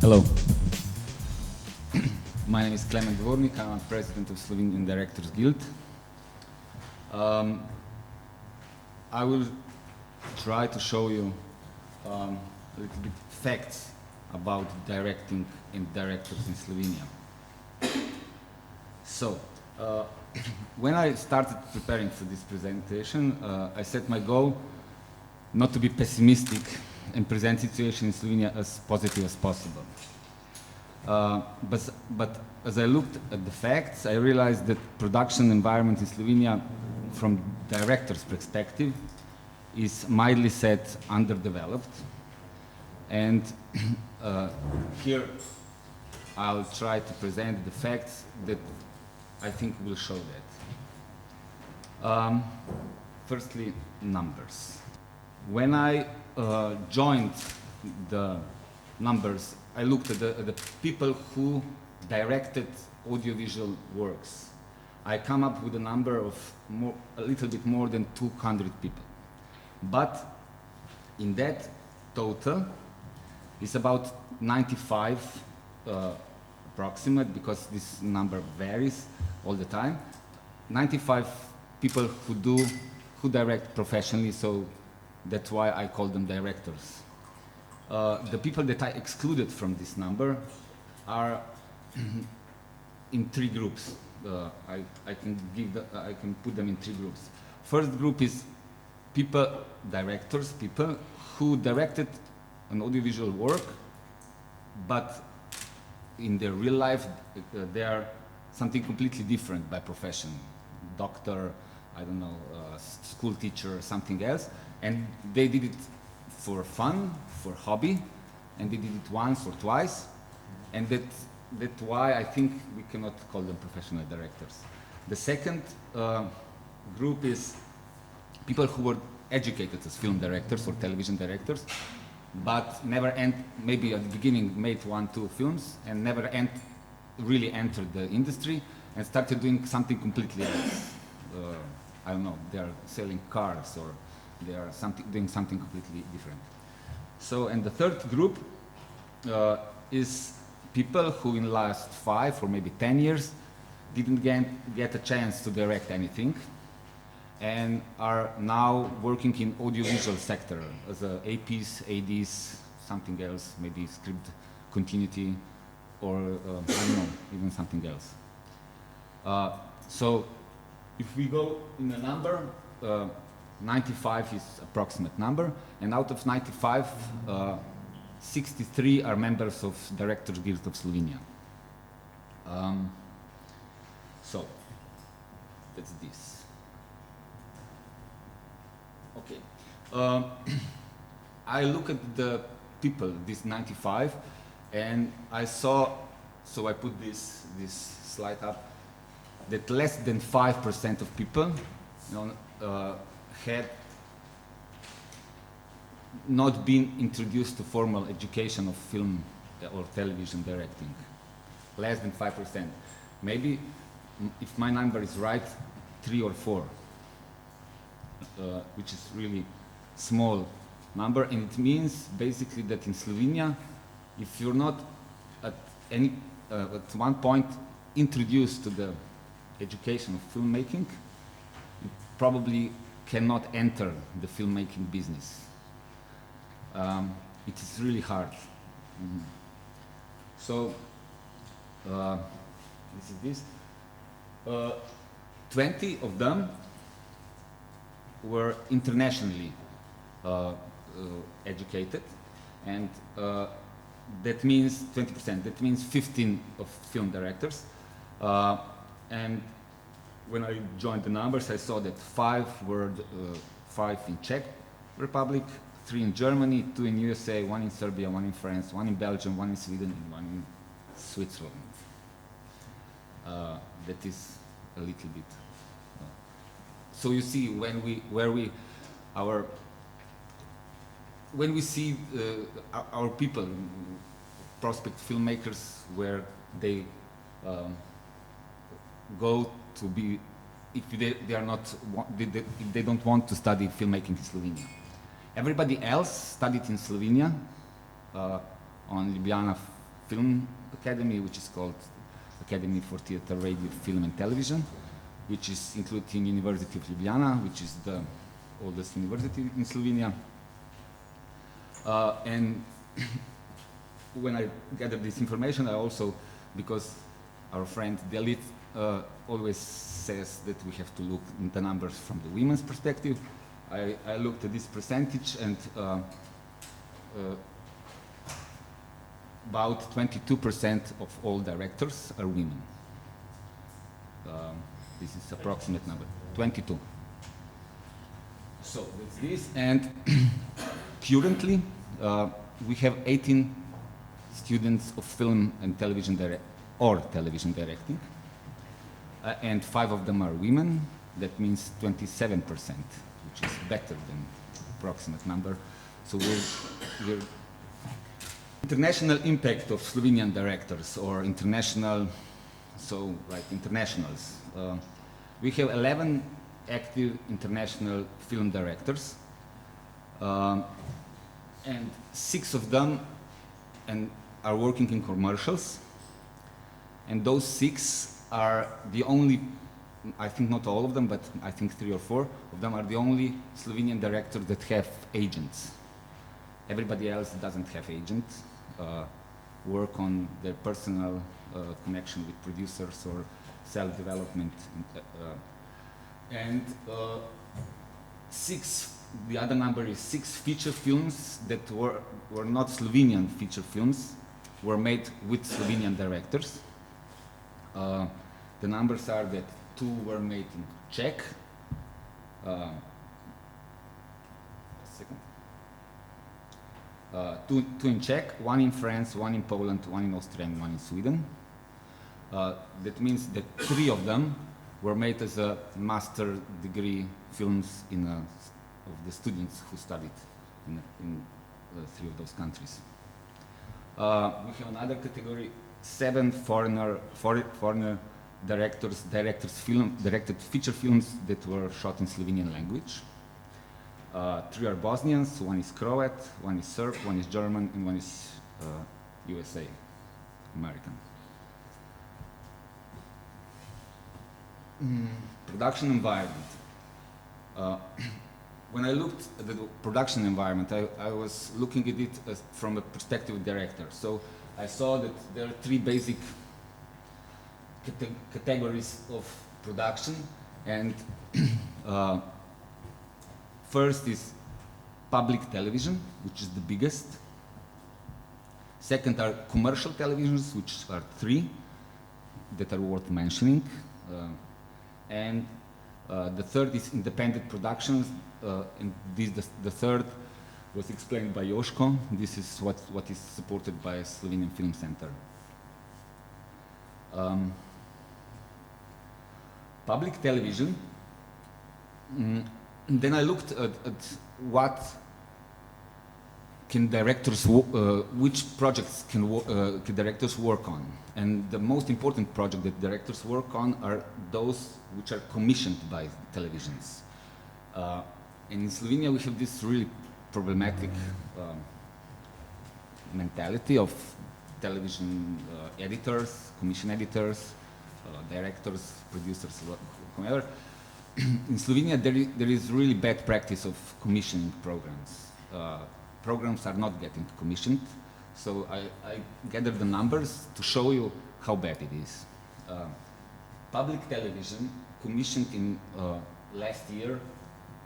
Hello. My name is DVORNIK. I'm president of Slovenian Directors Guild. I will try to show you a little bit facts about directing and directors in Slovenia. So, when I started preparing for this presentation, I set my goal not to be pessimistic and present situation in Slovenia as positive as possible. But as I looked at the facts, I realized that production environment in Slovenia, from director's perspective, is mildly said underdeveloped. And here I'll try to present the facts that I think will show that. Firstly, numbers. When I joined the numbers, I looked at the people who directed audiovisual works. I come up with a number of a little bit more than 200 people. But in that total, it's about 95 approximate, because this number varies all the time. 95 people who direct professionally, so that's why I call them directors. The people that I excluded from this number are in three groups. I can put them in three groups. First group is directors, people who directed an audiovisual work, but in their real life they are something completely different by profession. Doctor, I don't know, school teacher, something else, and they did it for fun, for hobby, and they did it once or twice, and that's why I think we cannot call them professional directors. The second group is people who were educated as film directors or television directors, but never maybe at the beginning made 1-2 films and never really entered the industry and started doing something completely else. I don't know, they are selling cars or they are doing something completely different. So, and the third group is people who in the last 5 or maybe 10 years didn't get a chance to direct anything and are now working in audiovisual sector as APs, ADs, something else, maybe script continuity or I don't know, even something else. So if we go in a number, 95 is approximate number, and out of 95, 63 are members of Directors Guild of Slovenia. So that's this. Okay. I look at the people, these 95, and I saw, so I put this slide up, that less than 5% of people had not been introduced to formal education of film or television directing. Less than 5%. Maybe, if my number is right, 3 or 4, which is really small number, and it means basically that in Slovenia, if you're not at one point introduced to the education of filmmaking, you probably cannot enter the filmmaking business. It is really hard. So, this is this. 20 of them were internationally educated, and that means 20%. That means 15 of film directors. And when I joined the numbers, I saw that 5 in Czech Republic, 3 in Germany, 2 in USA, 1 in Serbia, 1 in France, 1 in Belgium, 1 in Sweden, and 1 in Switzerland. That is a little bit. So you see, when we see our people, prospect filmmakers, where they go to be, if they don't want to study filmmaking in Slovenia. Everybody else studied in Slovenia, on Ljubljana film academy, which is called Academy for Theatre, Radio, Film and Television, which is including University of Ljubljana, which is the oldest university in Slovenia. And when I gathered this information, I also, because our friend Delit always says that we have to look at the numbers from the women's perspective, I looked at this percentage, and about 22% of all directors are women. This is approximate number, 22. So that's this, and currently we have 18 students of film and television television directing, and 5 of them are women. That means 27%, which is better than approximate number. So we're international impact of Slovenian directors, or international, so like internationals. We have 11 active international film directors, and 6 of them are working in commercials, and those 6 are the only, I think not all of them, but I think 3 or 4 of them are the only Slovenian directors that have agents. Everybody else doesn't have agents, work on their personal connection with producers or self-development. And 6, the other number is 6 feature films that were not Slovenian feature films, were made with Slovenian directors. The numbers are that 2 were made in Czech, two in Czech, 1 in France, 1 in Poland, 1 in Austria, and 1 in Sweden. That means that 3 of them were made as a master degree films of the students who studied in 3 of those countries. We have another category, 7 foreigner directors directed feature films that were shot in Slovenian language. 3 are Bosnians, 1 is Croat, 1 is Serb, 1 is German, and 1 is USA, American. Production environment. When I looked at the production environment, I was looking at it from a perspective of director. So I saw that there are 3 basic categories of production, and first is public television, which is the biggest. Second are commercial televisions, which are 3 that are worth mentioning. And the third is independent productions, and the third was explained by Joško. This is what is supported by Slovenian Film Center. Public television, then I looked at what can directors, which projects can directors work on. And the most important project that directors work on are those which are commissioned by televisions. And in Slovenia we have this really problematic mentality of television editors, commission editors, directors, producers, whoever. In Slovenia there is really bad practice of commissioning programs. Programs are not getting commissioned, so I gathered the numbers to show you how bad it is. Public television commissioned in last year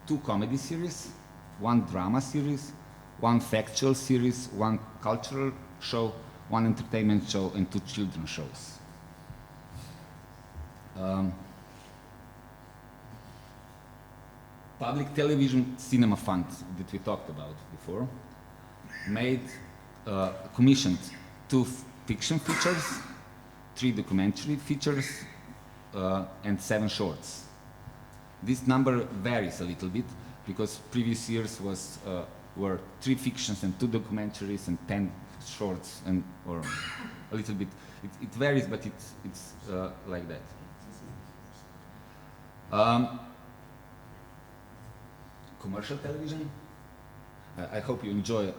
2 comedy series, 1 drama series, 1 factual series, 1 cultural show, 1 entertainment show, and 2 children's shows. Public Television Cinema Fund that we talked about before commissioned 2 fiction features, 3 documentary features, and 7 shorts. This number varies a little bit because previous years were 3 fictions and 2 documentaries and 10 shorts, or a little bit. It varies, but it's like that. Commercial television. I hope you enjoy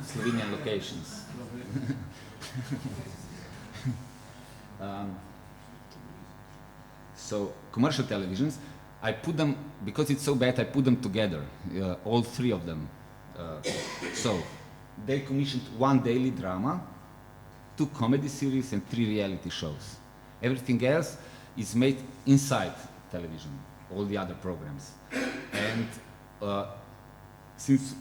Slovenian locations. So commercial televisions, I put them, because it's so bad, I put them together, all three of them. So they commissioned 1 daily drama, 2 comedy series and 3 reality shows. Everything else is made inside television, all the other programs. And since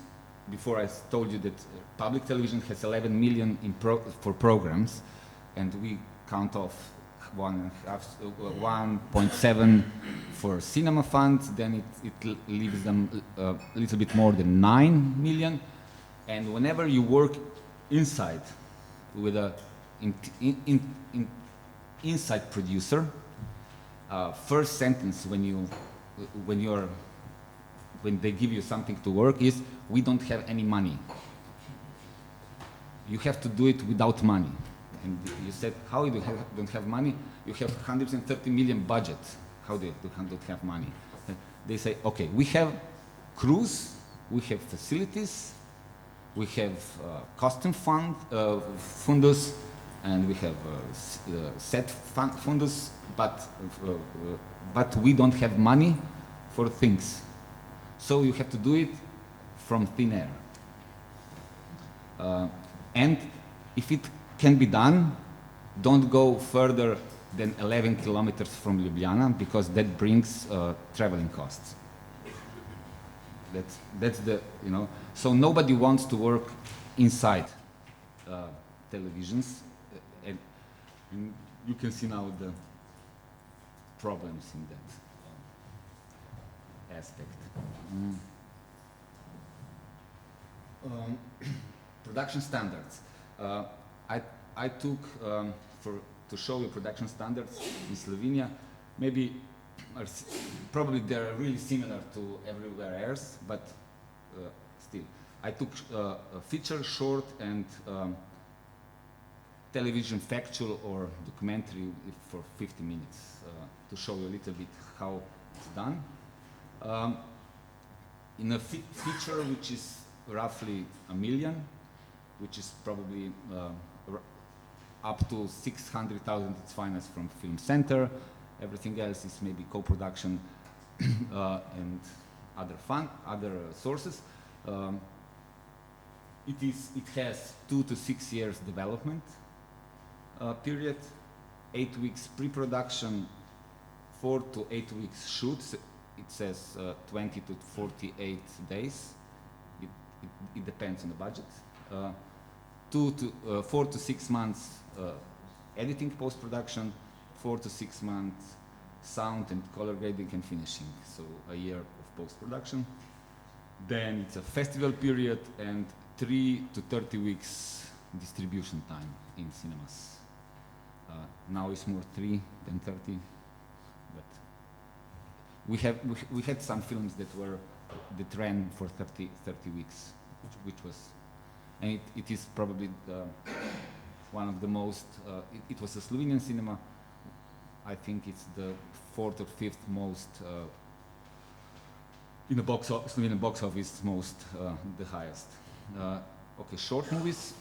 before I told you that public television has 11 million for programs, and we count off 1.7 for cinema funds, then it leaves them a little bit more than 9 million. And whenever you work inside with a inside producer, first sentence when they give you something to work is, we don't have any money. You have to do it without money. And you said, how do you don't have money? You have 130 million budget. How do you don't have money? They say, okay, we have crews, we have facilities, we have costume fundus, and we have set fundus, but we don't have money for things. So you have to do it from thin air. And if it can be done, don't go further than 11 kilometers from Ljubljana, because that brings traveling costs. That's the, you know, so nobody wants to work inside televisions, and you can see now the problems in that aspect. Production standards. I took to show you production standards in Slovenia. Maybe probably they're really similar to everywhere else, but still. I took a feature, short, and television factual or documentary for 50 minutes to show you a little bit how it's done. In a feature which is roughly 1 million, which is probably up to 600,000, it's financed from Film Center. Everything else is maybe co-production and other sources. It has 2 to 6 years development period, 8 weeks pre-production, 4 to 8 weeks shoots. It says 20 to 48 days. It depends on the budget. 4 to 6 months editing post-production, 4 to 6 months sound and color grading and finishing, so a year of post-production. Then it's a festival period and 3 to 30 weeks distribution time in cinemas. Now it's more 3 than 30, but we had some films that ran for 30 weeks, which was, and it is probably one of the most, it was a Slovenian cinema. I think it's the 4th or 5th most, in the Slovenian box office, most, the highest. Okay, short movies.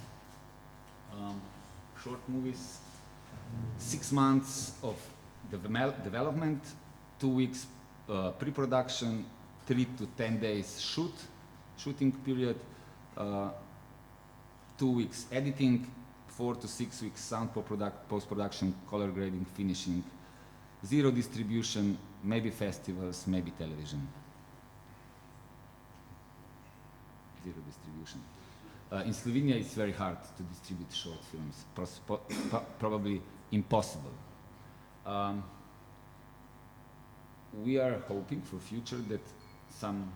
6 months of development, 2 weeks pre-production, 3 to 10 days shooting period, 2 weeks editing, 4 to 6 weeks sound post-production, color grading, finishing, 0 distribution, maybe festivals, maybe television. 0 distribution. In Slovenia, it's very hard to distribute short films, probably impossible. We are hoping for future that some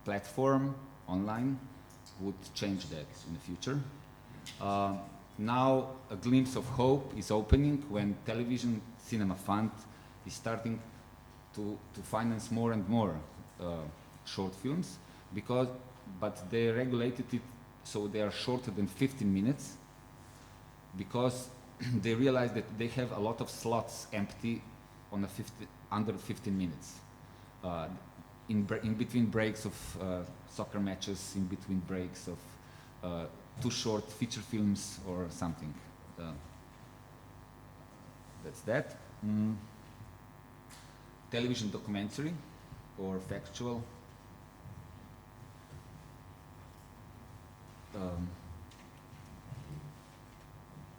platform online would change that in the future. Now a glimpse of hope is opening when Television Cinema Fund is starting to finance more and more short films, but they regulated it so they are shorter than 15 minutes, because they realize that they have a lot of slots empty on under 15 minutes. In between breaks of soccer matches, in between breaks of 2 short feature films or something. That's that. Television documentary or factual.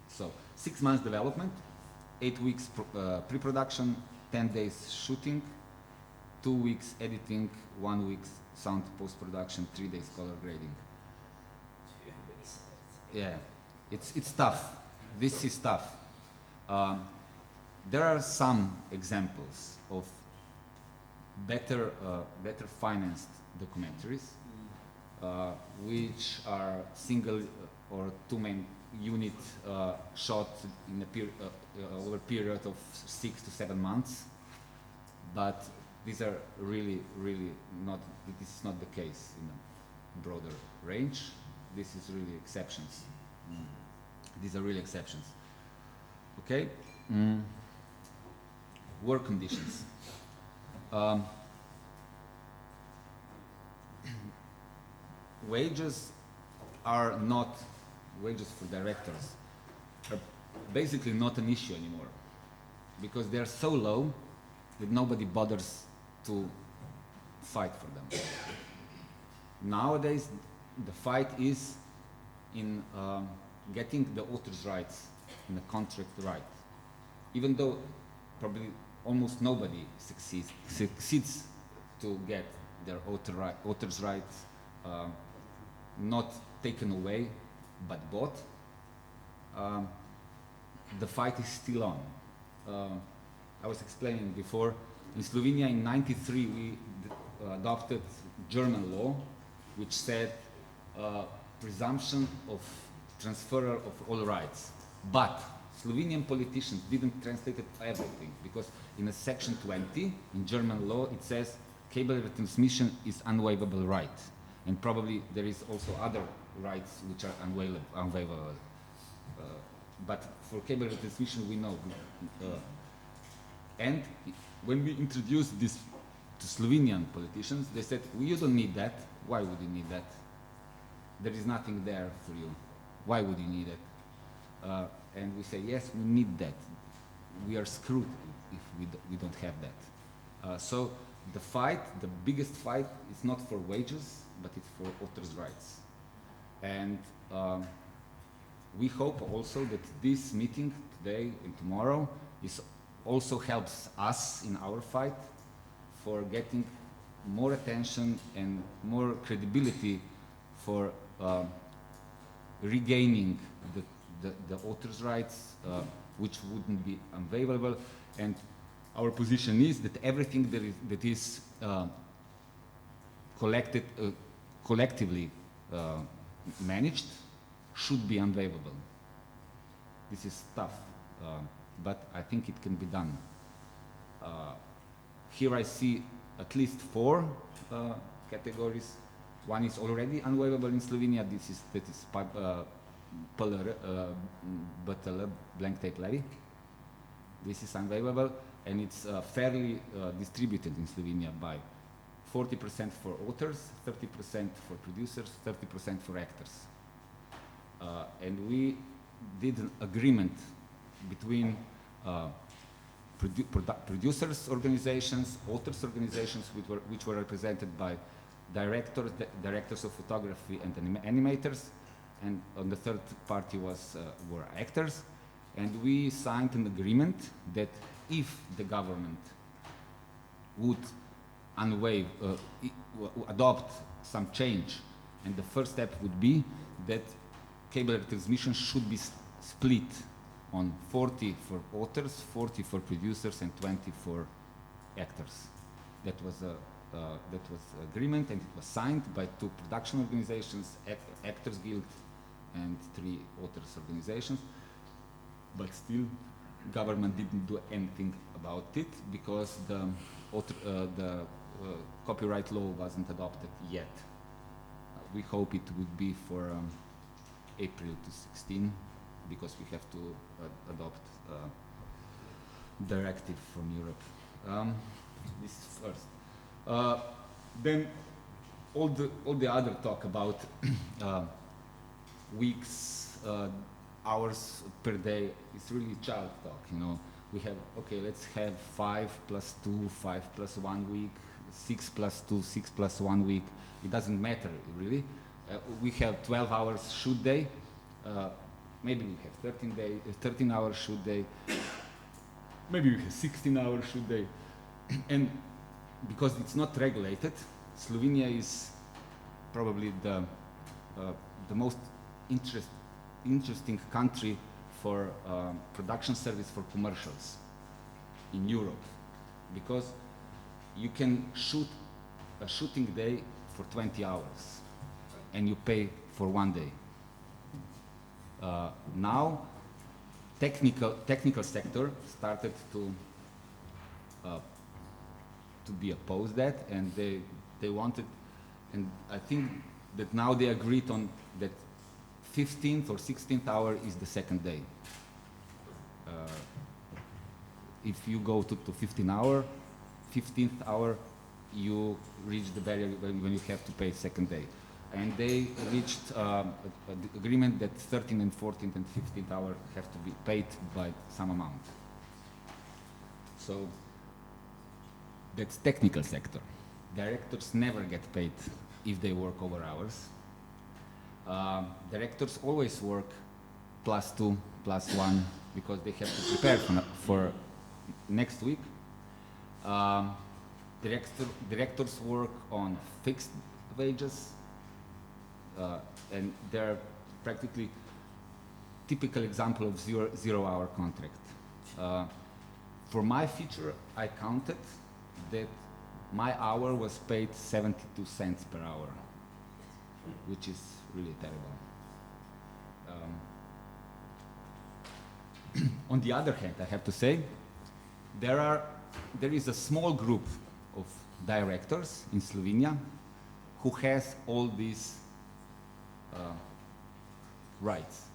So 6 months development, 8 weeks pre-production, 10 days shooting, 2 weeks editing, 1 week sound post-production, 3 days color grading. Yeah, it's tough. This is tough. There are some examples of better financed documentaries, which are single or 2 main unit shot in a over a period of 6 to 7 months, but these are really not. This is not the case in a broader range. This is really exceptions. These are really exceptions. Okay. Work conditions. Wages are not, wages for directors are basically not an issue anymore, because they're so low that nobody bothers to fight for them. Nowadays, the fight is in getting the author's rights and the contract right. Even though probably almost nobody succeeds to get their author's rights not taken away but bought, the fight is still on. I was explaining before, in Slovenia in '93 we adopted German law which said presumption of transfer of all rights. But Slovenian politicians didn't translate everything, because in a section 20 in German law it says cable retransmission is unwaivable right, and probably there is also other rights which are unwaivable. But for cable retransmission we know. And when we introduced this to Slovenian politicians, they said, well, you don't need that. Why would you need that? There is nothing there for you. Why would you need it? And we say, yes, we need that. We are screwed if we don't have that. So the fight, the biggest fight, is not for wages, but it's for authors' rights. And we hope also that this meeting today and tomorrow also helps us in our fight for getting more attention and more credibility for regaining the author's rights, which wouldn't be unavailable. And our position is that everything that is collectively managed should be unavailable. This is tough, but I think it can be done. Here I see at least 4 categories. One is already unwaivable in Slovenia. That is blank tape levy. This is unwaivable, and it's fairly distributed in Slovenia by 40% for authors, 30% for producers, 30% for actors. And we did an agreement between producers organizations, authors organizations, which were represented by directors of photography and animators, and on the third party were actors. And we signed an agreement that if the government would adopt some change, and the first step would be that cable retransmission should be split on 40 for authors, 40 for producers, and 20 for actors. That was agreement, and it was signed by 2 production organizations, Actors Guild, and 3 authors organizations. But still, government didn't do anything about it because the copyright law wasn't adopted yet. We hope it would be for April 2016, because we have to adopt directive from Europe. This is first. Then all the other talk about weeks, hours per day. It's really child talk, you know. We have, okay, let's have 5 plus 2, 5 plus 1 week, 6 plus 2, 6 plus 1 week. It doesn't matter, really. We have 12 hours shoot day. Maybe we have 13 hours shoot day. Maybe we have 16 hours shoot day. And because it's not regulated, Slovenia is probably the most interesting country for production service for commercials in Europe, because you can shoot a shooting day for 20 hours and you pay for 1 day. Now, technical sector started to be opposed that, and they wanted, and I think that now they agreed on that 15th or 16th hour is the second day. If you go to 15th hour, you reach the barrier when you have to pay second day. And they reached an agreement that 13th and 14th and 15th hour have to be paid by some amount. So that's technical sector. Directors never get paid if they work over hours. Directors always work +2, +1, because they have to prepare for next week. Directors work on fixed wages, and they're practically typical example of zero-hour contract. For my feature, I counted that my hour was paid 72 cents per hour, which is really terrible. On the other hand, I have to say, there is a small group of directors in Slovenia who has all these rights,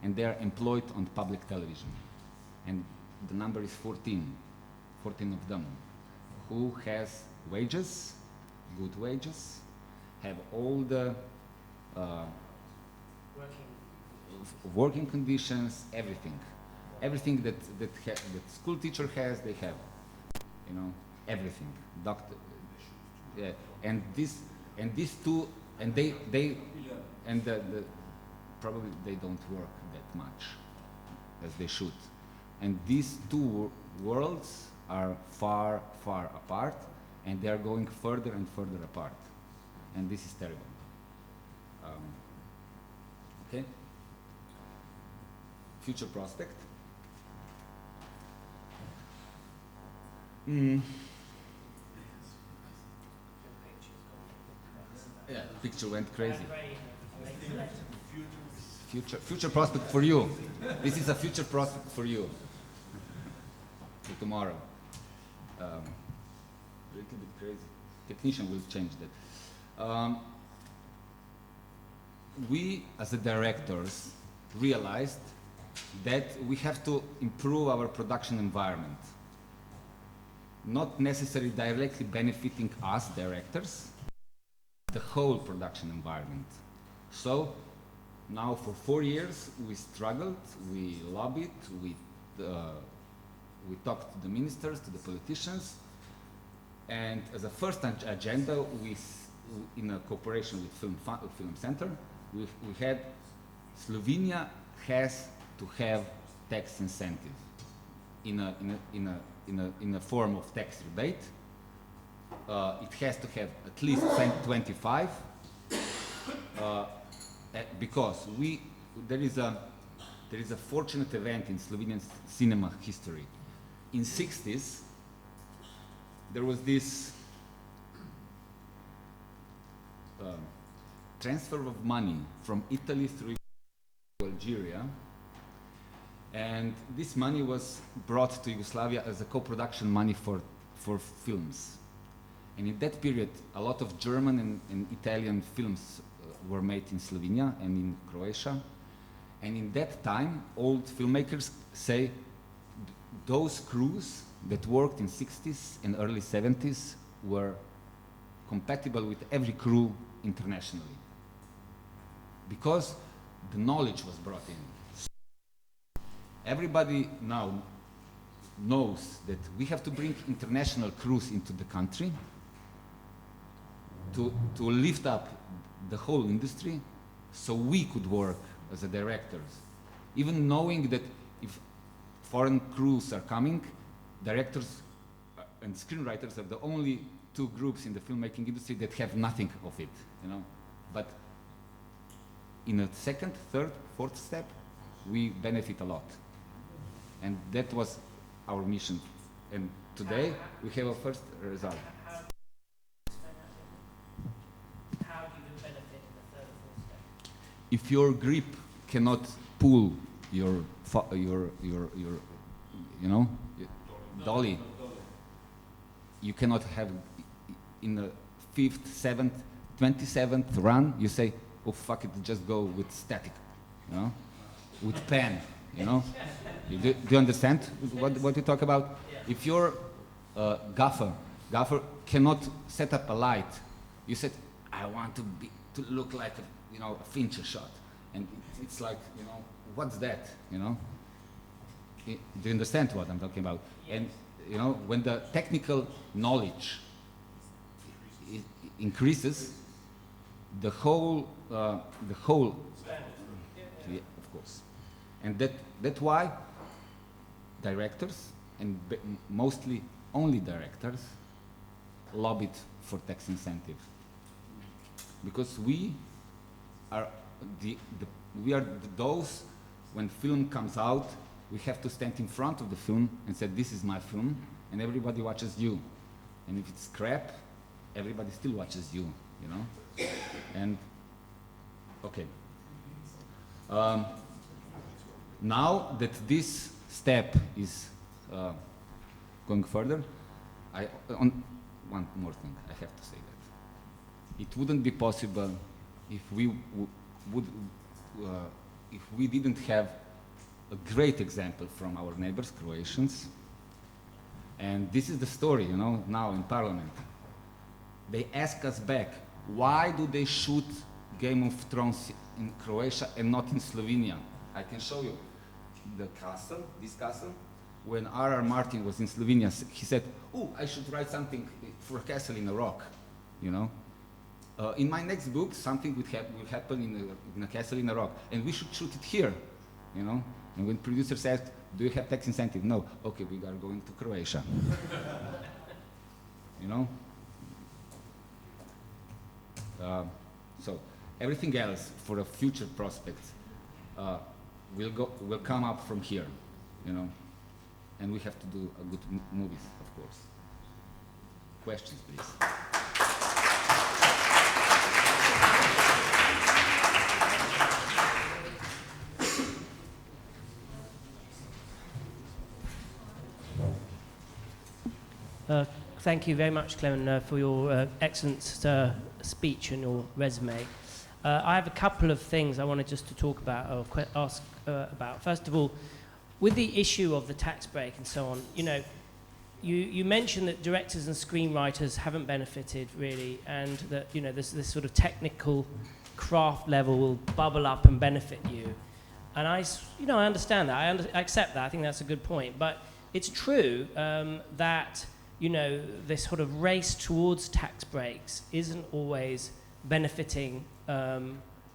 and they are employed on public television, and the number is 14 of them, who has wages, good wages, have all the working conditions, everything that school teacher has, they have, you know, everything. Doctor, yeah, and these two, and they probably they don't work that much as they should, and these two worlds are far apart, and they are going further and further apart, and this is terrible. Okay. Future prospect. Yeah, picture went crazy. Future prospect for you. This is a future prospect for you. For tomorrow. A little bit crazy. Technician will change that. We, as the directors, realized that we have to improve our production environment. Not necessarily directly benefiting us directors, the whole production environment. So now for 4 years we struggled, we lobbied, we talked to the ministers, to the politicians, and as a first agenda, in a cooperation with Film Center, we had Slovenia has to have tax incentive in a form of tax rebate. It has to have at least 25, because there is a fortunate event in Slovenian cinema history. In 60s, there was this transfer of money from Italy through Algeria, and this money was brought to Yugoslavia as a co-production money for films. And in that period, a lot of German and Italian films were made in Slovenia and in Croatia. And in that time, old filmmakers say those crews that worked in 60s and early 70s were compatible with every crew internationally. Because the knowledge was brought in. Everybody now knows that we have to bring international crews into the country to lift up the whole industry so we could work as a directors. Even knowing that if foreign crews are coming, directors and screenwriters are the only two groups in the filmmaking industry that have nothing of it, you know. But in a second, third, fourth step, we benefit a lot. And that was our mission. And today, we have a first result. How do you benefit in the third or fourth step? If your grip cannot pull your you know, dolly, you cannot have in the 5th, 7th, 27th run, you say, oh fuck it, just go with static, you know, with pen, you know. Do you understand what you talk about? Yeah. If your gaffer cannot set up a light, you said, I want to look like a, you know, a Fincher shot, and it's like, you know, what's that, you know? Do you understand what I'm talking about? Yes. And you know, when the technical knowledge increases, the whole, yeah, of course, and that's why directors, and mostly only directors, lobbied for tax incentive, because we are those, when film comes out, we have to stand in front of the film and say, this is my film, and everybody watches you. And if it's crap, everybody still watches you, you know? And, okay. Now that this step is going further, on one more thing, I have to say that. It wouldn't be possible if we if we didn't have a great example from our neighbors, Croatians. And this is the story, you know, now in Parliament. They ask us back, why do they shoot Game of Thrones in Croatia and not in Slovenia? I can show you the castle, this castle. When R.R. Martin was in Slovenia, he said, oh, I should write something for a castle in a rock, you know. In my next book, something will happen in a castle in a rock, and we should shoot it here, you know. And when producer says, do you have tax incentive? No. Okay, we are going to Croatia. You know? So everything else for a future prospect will come up from here, you know? And we have to do a good movies, of course. Questions, please. Thank you very much, Clemen, for your excellent speech and your resume. I have a couple of things I wanted just to talk about or ask about. First of all, with the issue of the tax break and so on, you know, you mentioned that directors and screenwriters haven't benefited really, and that, you know, this sort of technical craft level will bubble up and benefit you. And I understand that. I accept that. I think that's a good point. But it's true that, you know, this sort of race towards tax breaks isn't always benefiting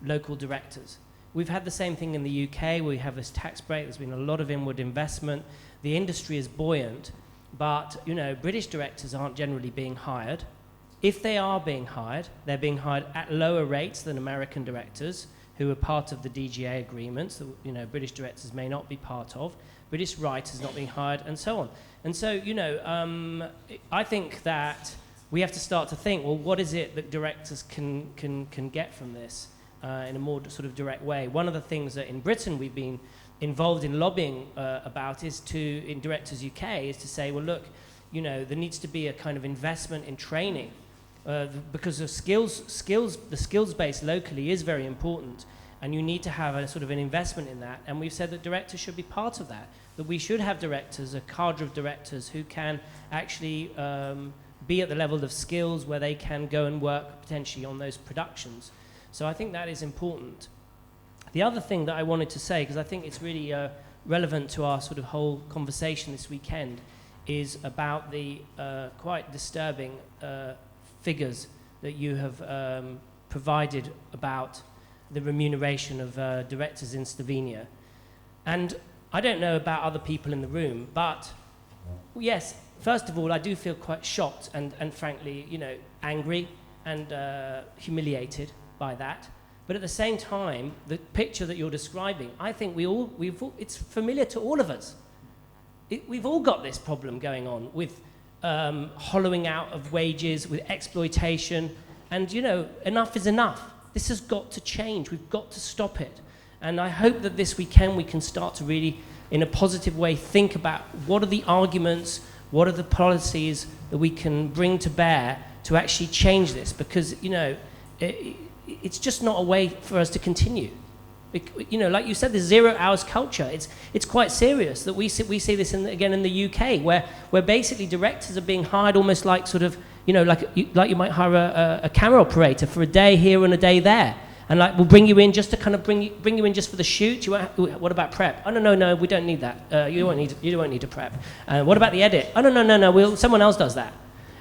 local directors. We've had the same thing in the UK. We have this tax break. There's been a lot of inward investment. The industry is buoyant, but, you know, British directors aren't generally being hired. If they are being hired, they're being hired at lower rates than American directors who are part of the DGA agreements that, you know, British directors may not be part of. British writers not being hired, and so on. And so, you know, I think that we have to start to think, well, what is it that directors can get from this in a more sort of direct way? One of the things that in Britain we've been involved in lobbying about is in Directors UK, is to say, well, look, you know, there needs to be a kind of investment in training because the skills base locally is very important, and you need to have a sort of an investment in that. And we've said that directors should be part of that, that we should have directors, a cadre of directors who can actually be at the level of skills where they can go and work potentially on those productions. So I think that is important. The other thing that I wanted to say, because I think it's really relevant to our sort of whole conversation this weekend, is about the quite disturbing figures that you have provided about the remuneration of directors in Slovenia. And I don't know about other people in the room, but yes, first of all, I do feel quite shocked and frankly, you know, angry and humiliated by that. But at the same time, the picture that you're describing, I think it's familiar to all of us. We've all got this problem going on with hollowing out of wages, with exploitation, and you know, enough is enough. This has got to change. We've got to stop it. And I hope that this weekend we can start to really, in a positive way, think about what are the arguments, what are the policies that we can bring to bear to actually change this, because you know, it's just not a way for us to continue. You know, like you said, the 0 hours culture, it's quite serious that we see this again in the UK, where basically directors are being hired almost like sort of, you know, like you might hire a camera operator for a day here and a day there. And like, we'll bring you in just to kind of bring you in just for the shoot. What about prep? Oh, no, we don't need that. You won't need to prep. What about the edit? Oh, no, someone else does that.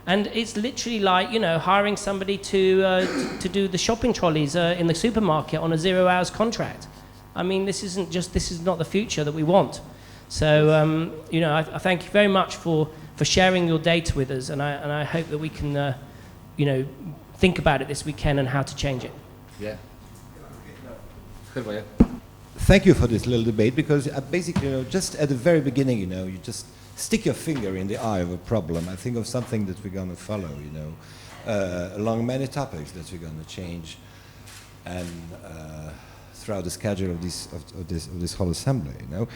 And it's literally like, you know, hiring somebody to do the shopping trolleys in the supermarket on a 0 hours contract. I mean, this is not the future that we want. So, you know, I thank you very much for sharing your data with us, and I hope that we can, you know, think about it this weekend and how to change it. Yeah. Thank you for this little debate, because basically, you know, just at the very beginning, you know, you just stick your finger in the eye of a problem. I think of something that we're going to follow, you know, along many topics that we're going to change, and throughout the schedule of this whole assembly, you know.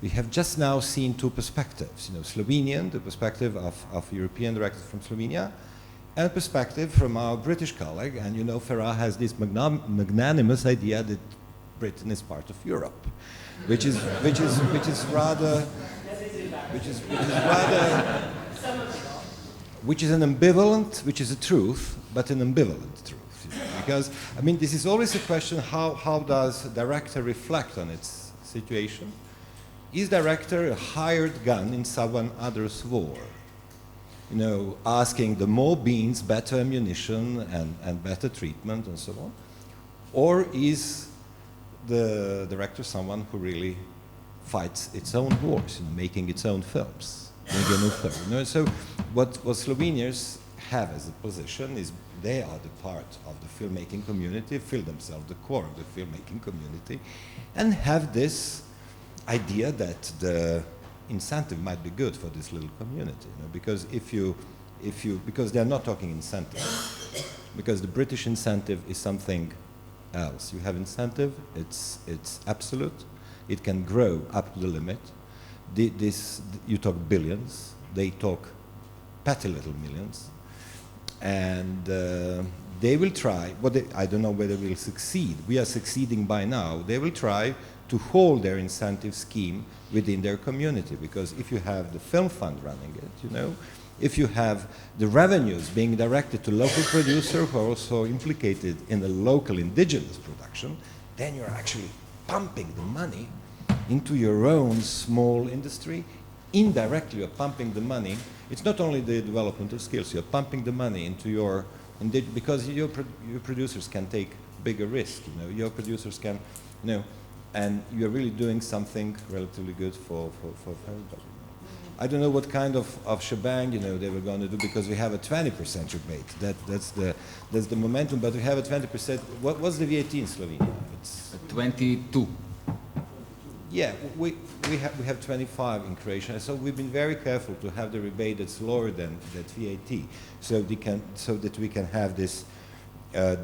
We have just now seen two perspectives, you know, Slovenian, the perspective of European directors from Slovenia, and a perspective from our British colleague. And you know, FERA has this magnanimous idea that Britain is part of Europe, which is rather an ambivalent, which is a truth, but an ambivalent truth. You know, because I mean, this is always a question: how does a director reflect on its situation? Is director a hired gun in someone other's war? You know, asking the more beans, better ammunition, and better treatment, and so on? Or is the director someone who really fights its own wars, you know, making its own films? You know, so what Slovenians have as a position is they are the part of the filmmaking community, feel themselves the core of the filmmaking community, and have this idea that the incentive might be good for this little community, you know, because because they're not talking incentive, because the British incentive is something else. You have incentive, it's absolute, it can grow up to the limit. You talk billions, they talk petty little millions, and they will try, I don't know whether we'll succeed. We are succeeding by now. They will try to hold their incentive scheme within their community, because if you have the film fund running it, you know, if you have the revenues being directed to local producers who are also implicated in the local indigenous production, then you're actually pumping the money into your own small industry. Indirectly, you're pumping the money. It's not only the development of skills, you're pumping the money into your, because your producers can take bigger risks, you know, your producers can, you know, and you're really doing something relatively good for everybody. I don't know what kind of shebang, you know, they were going to do, because we have a 20% rebate. That's the momentum, but we have a 20%. What's the VAT in Slovenia? It's 22. Yeah, we have 25 in Croatia, so we've been very careful to have the rebate that's lower than that VAT, so that we can have this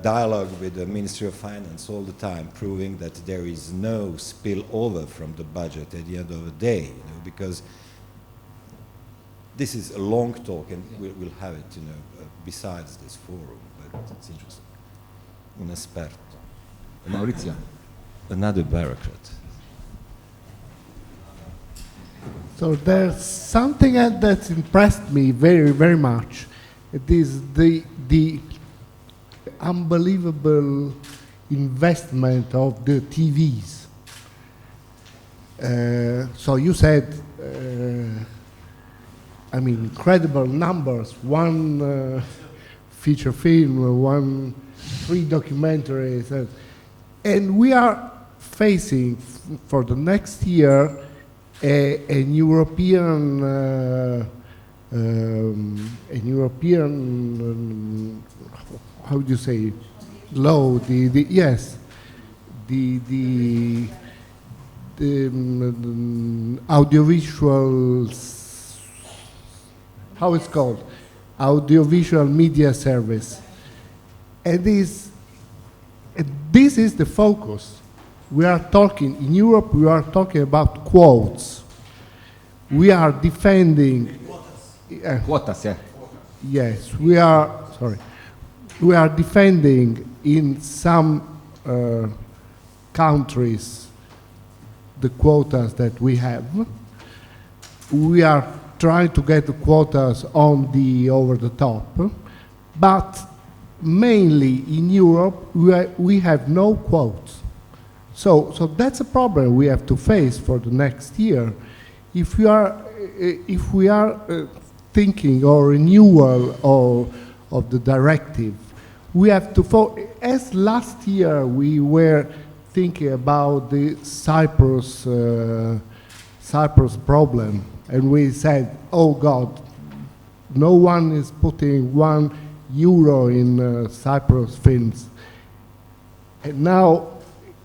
dialogue with the Ministry of Finance all the time, proving that there is no spillover from the budget at the end of the day, you know, because this is a long talk, and we'll have it, you know, besides this forum, but it's interesting. Un esperto. Maurizio. Another bureaucrat. So there's something that impressed me very, very much. It is the unbelievable investment of the TVs. So you said, I mean, incredible numbers, one feature film, one 3 documentaries, and we are facing for the next year an European how do you say, law, the audiovisual, how it's called, audiovisual media service. And this is the focus. We are talking, in Europe, we are talking about quotes. We are defending... Quotas, yeah. Yes, we are defending in some countries the quotas that we have. We are trying to get the quotas on the over the top, but mainly in Europe we have no quotas. So that's a problem we have to face for the next year. If we are thinking or renewal of the directive, we have to as last year we were thinking about the Cyprus problem, and we said, oh God, no one is putting €1 in Cyprus films. And now,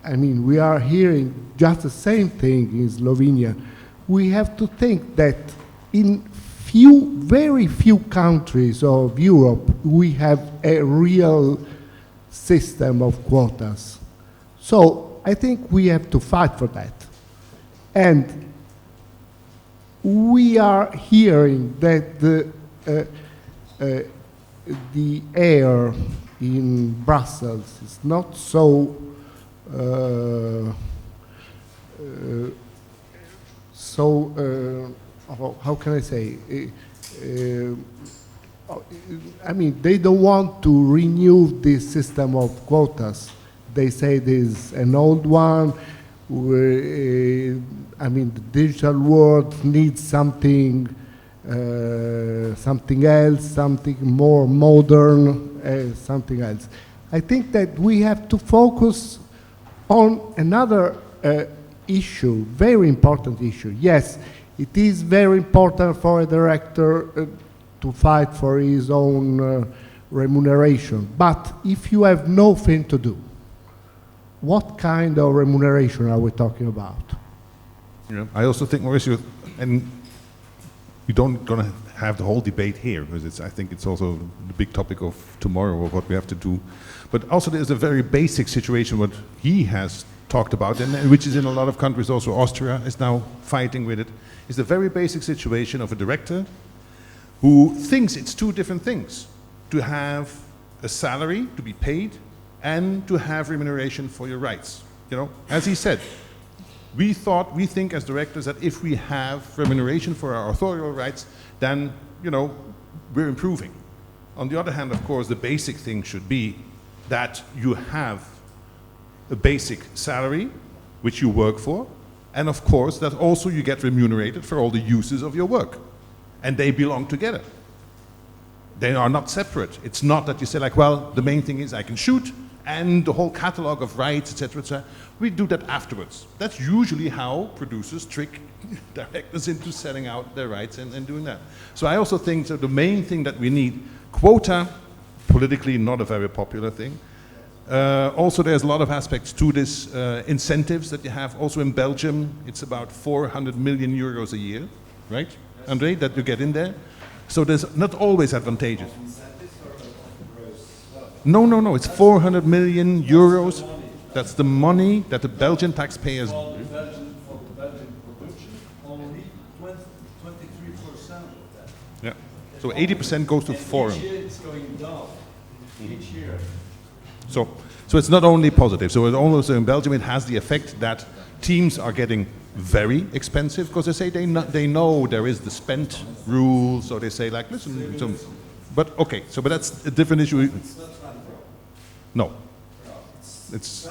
I mean, we are hearing just the same thing in Slovenia. We have to think that in very few countries of Europe, we have a real system of quotas. So I think we have to fight for that. And we are hearing that the air in Brussels is not so how can I say? I mean, they don't want to renew this system of quotas. They say this an old one. I mean, the digital world needs something else, something more modern, something else. I think that we have to focus on another issue, very important issue. Yes, it is very important for a director to fight for his own remuneration. But if you have nothing to do, what kind of remuneration are we talking about? Yeah, I also think, Mauricio, and we don't gonna have the whole debate here, because I think it's also the big topic of tomorrow of what we have to do. But also there's a very basic situation what he has talked about, and which is in a lot of countries also. Austria is now fighting with it. Is the very basic situation of a director who thinks it's two different things: to have a salary to be paid and to have remuneration for your rights. You know, as he said, we think as directors that if we have remuneration for our authorial rights, then, you know, we're improving. On the other hand, of course, the basic thing should be that you have a basic salary, which you work for, and of course, that also you get remunerated for all the uses of your work. And they belong together. They are not separate. It's not that you say like, well, the main thing is I can shoot, and the whole catalog of rights, etc., etc. We do that afterwards. That's usually how producers trick directors into selling out their rights and doing that. So I also think that the main thing that we need, quota, politically not a very popular thing. Also there's a lot of aspects to this, incentives that you have. Also in Belgium, it's about 400 million euros a year, right, Andre, that you get in there. So there's not always advantageous. No, it's 400 million euros. That's the money that the Belgian taxpayers... For the Belgian production, only 23% of that. Yeah. So 80% goes to foreign. Each year it's going down. Each year. So it's not only positive. So it also in Belgium it has the effect that teams are getting very expensive because they say they know there is the spent rule. So they say like, listen, but okay. So but that's a different issue. No. it's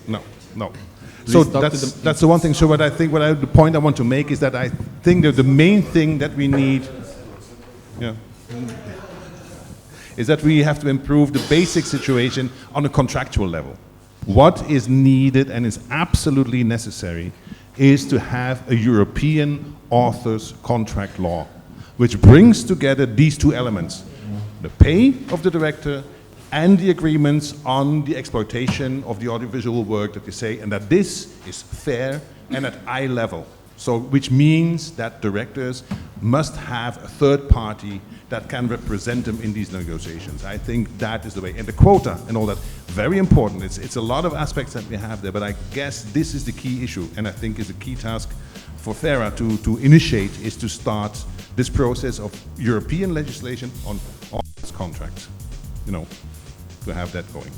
no, no. So Please talk to that's the one thing. So the point I want to make is that I think that the main thing that we need, yeah, is that we have to improve the basic situation on a contractual level. What is needed and is absolutely necessary is to have a European authors contract law, which brings together these two elements, the pay of the director and the agreements on the exploitation of the audiovisual work that they say, and that this is fair and at eye level. So, which means that directors must have a third party that can represent them in these negotiations. I think that is the way. And the quota and all that, very important. It's a lot of aspects that we have there, but I guess this is the key issue, and I think is a key task for FERA to initiate, is to start this process of European legislation on all these contracts, you know, to have that going.